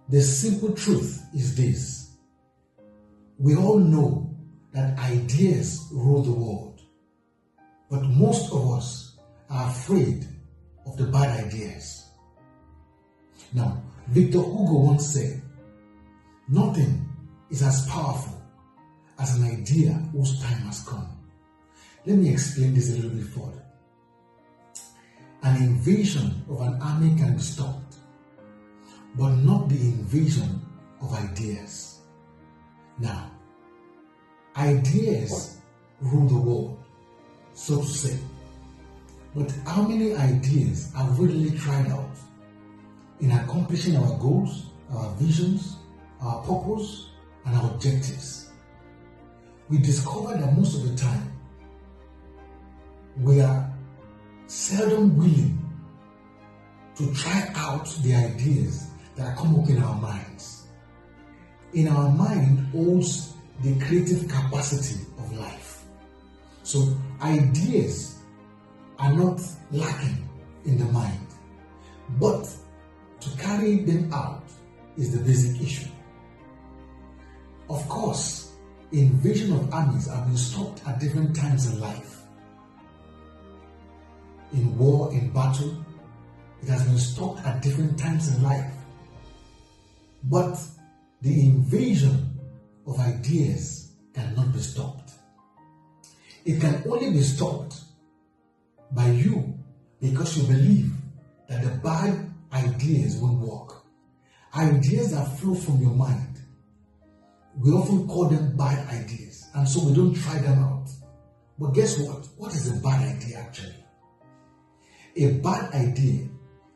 The simple truth is this. We all know that ideas rule the world, but most of us are afraid of the bad ideas. Now, Victor Hugo once said, "Nothing is as powerful as an idea whose time has come." Let me explain this a little bit further. An invasion of an army can be stopped, but not the invasion of ideas. Now, ideas rule the world, so to say. But how many ideas have we really tried out in accomplishing our goals, our visions, our purpose, and our objectives? We discover that most of the time, we are seldom willing to try out the ideas that come up in our minds. In our mind holds the creative capacity of life. So ideas are not lacking in the mind, but to carry them out is the basic issue. Of course, invasion of armies have been stopped at different times in life. In war, in battle, it has been stopped at different times in life. But the invasion of ideas cannot be stopped. It can only be stopped by you because you believe that the bad ideas won't work. Ideas that flow from your mind, we often call them bad ideas, and so we don't try them out. But guess what? What is a bad idea actually? A bad idea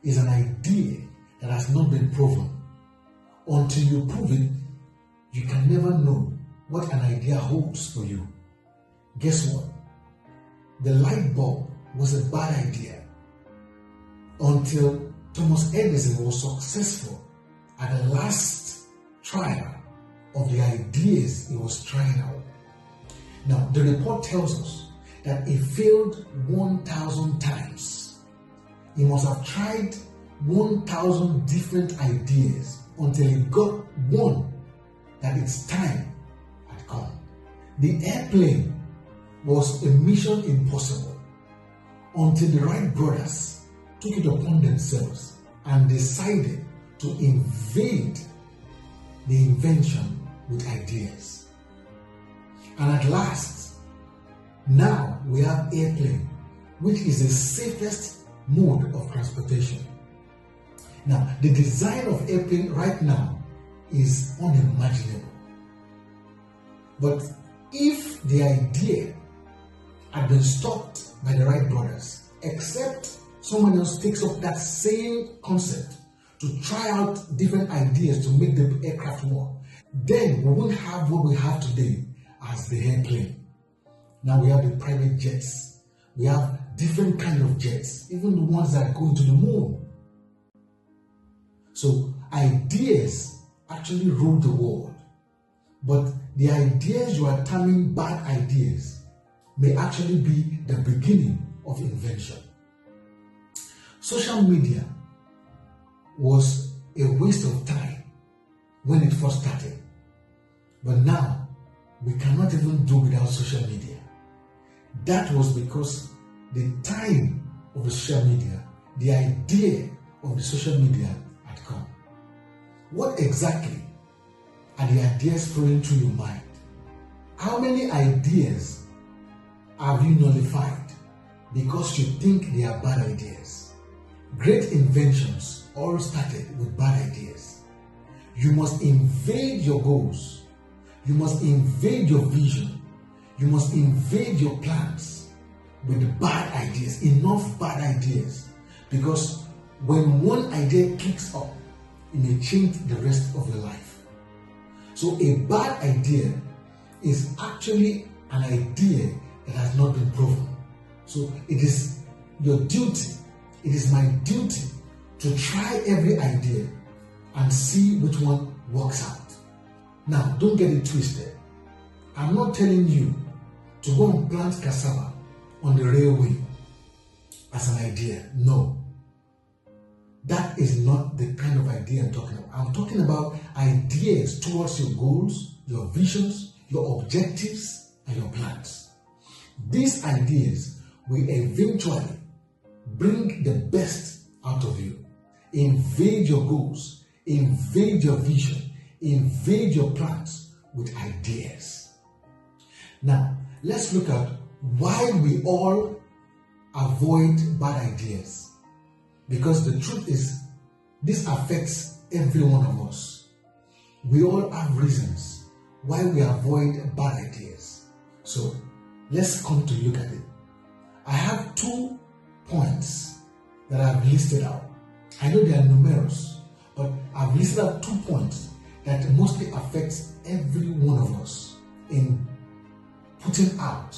is an idea that has not been proven. Until you prove it, you can never know what an idea holds for you. Guess what? The light bulb was a bad idea until Thomas Edison was successful at the last trial of the ideas he was trying out. Now, the report tells us that he failed 1,000 times. He must have tried 1,000 different ideas until he got one that its time had come. The airplane was a mission impossible until the Wright brothers took it upon themselves and decided to invade the invention with ideas. And at last, now we have airplane, which is the safest mode of transportation. Now, the design of airplane right now is unimaginable. But if the idea had been stopped by the Wright brothers, except someone else takes up that same concept to try out different ideas to make the aircraft work, then we won't have what we have today as the airplane. Now we have the private jets. We have different kind of jets, even the ones that go into the moon. So ideas actually rule the world. But the ideas you are terming bad ideas may actually be the beginning of invention. Social media was a waste of time when it first started. But now, we cannot even do without social media. That was because the time of the social media, the idea of the social media had come. What exactly are the ideas flowing through your mind? How many ideas have you nullified because you think they are bad ideas? Great inventions all started with bad ideas. You must invade your goals. You must invade your vision. You must invade your plans with bad ideas, enough bad ideas. Because when one idea kicks up, it may change the rest of your life. So a bad idea is actually an idea that has not been proven. So it is your duty, it is my duty to try every idea and see which one works out. Now, don't get it twisted. I'm not telling you to go and plant cassava on the railway as an idea. No. That is not the kind of idea I'm talking about. I'm talking about ideas towards your goals, your visions, your objectives, and your plans. These ideas will eventually bring the best out of you. Invade your goals, invade your vision, invade your plans with ideas. Now, let's look at why we all avoid bad ideas. Because the truth is, this affects every one of us. We all have reasons why we avoid bad ideas. So, let's come to look at it. I have 2 points that I've listed out. I know they are numerous, but I've listed out 2 points that mostly affects every one of us in putting out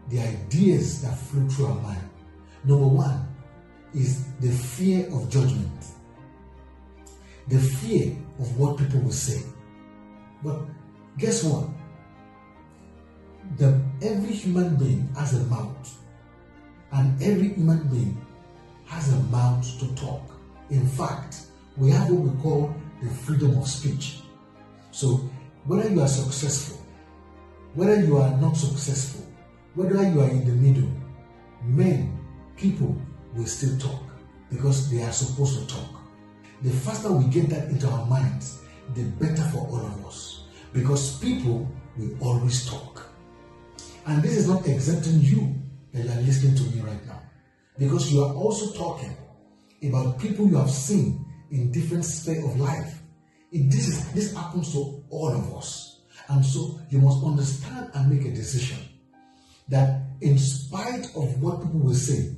the ideas that flow through our mind. Number 1 is the fear of judgment. The fear of what people will say. But guess what? Every human being has a mouth. And every human being has a mouth to talk. In fact, we have what we call the freedom of speech. So, whether you are successful, whether you are not successful, whether you are in the middle, people will still talk because they are supposed to talk. The faster we get that into our minds, the better for all of us, because people will always talk. And this is not exempting you that you are listening to me right now, because you are also talking about people you have seen in different spheres of life. This happens to all of us. And so you must understand and make a decision that in spite of what people will say,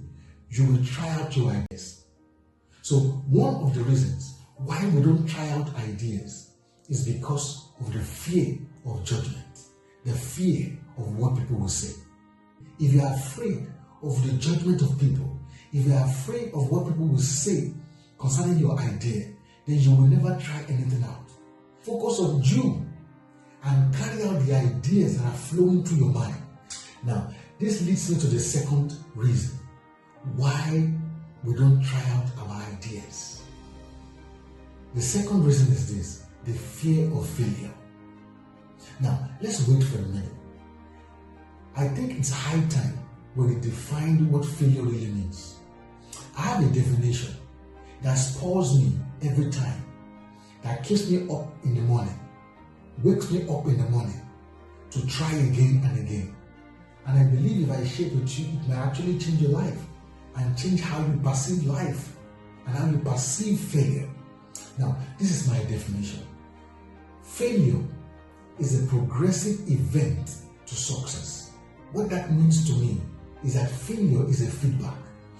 you will try out your ideas. So one of the reasons why we don't try out ideas is because of the fear of judgment, the fear of what people will say. If you are afraid of the judgment of people, if you are afraid of what people will say concerning your idea, then you will never try anything out. Focus on you and carry out the ideas that are flowing through your mind. Now, this leads me to the second reason why we don't try out our ideas. The second reason is this: the fear of failure. Now, let's wait for a minute. I think it's high time we define what failure really means. I have a definition that spurs me every time, that keeps me up in the morning, wakes me up in the morning to try again and again. And I believe if I share it with you, it may actually change your life and change how you perceive life and how you perceive failure. Now, this is my definition. Failure is a progressive event to success. What that means to me is that failure is a feedback.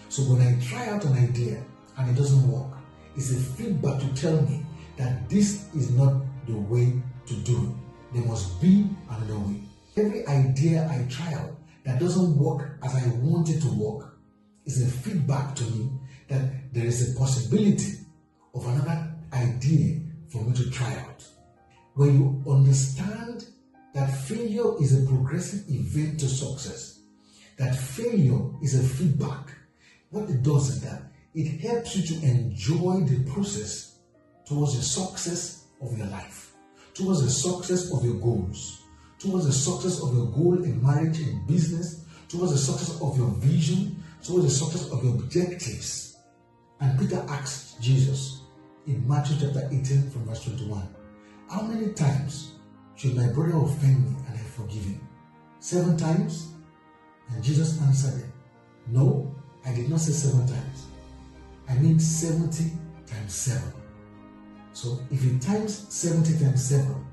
So when I try out an idea and it doesn't work, it's a feedback to tell me that this is not the way to do it. There must be another way. Every idea I try out that doesn't work as I want it to work is a feedback to me that there is a possibility of another idea for me to try out. When you understand that failure is a progressive event to success, that failure is a feedback, what it does is that it helps you to enjoy the process towards the success of your life, towards the success of your goals, towards the success of your goal in marriage and business, towards the success of your vision, towards the success of your objectives. And Peter asked Jesus in Matthew chapter 18 from verse 21, how many times should my brother offend me and I forgive him? 7 times? And Jesus answered him, no, I did not say 7 times. I mean 70 times 7. So if you times 70 times 7,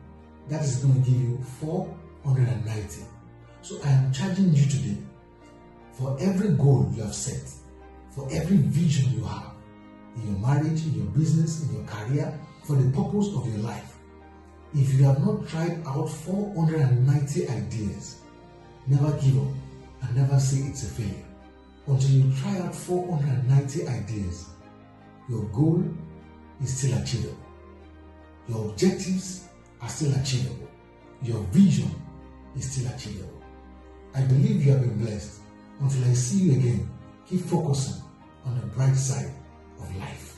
that is going to give you 490. So I am charging you today, for every goal you have set, for every vision you have, in your marriage, in your business, in your career, for the purpose of your life, if you have not tried out 490 ideas, never give up and never say it's a failure. Until you try out 490 ideas, your goal is still achievable. Your objectives are still achievable. Your vision is still achievable. I believe you have been blessed. Until I see you again, keep focusing on the bright side of life.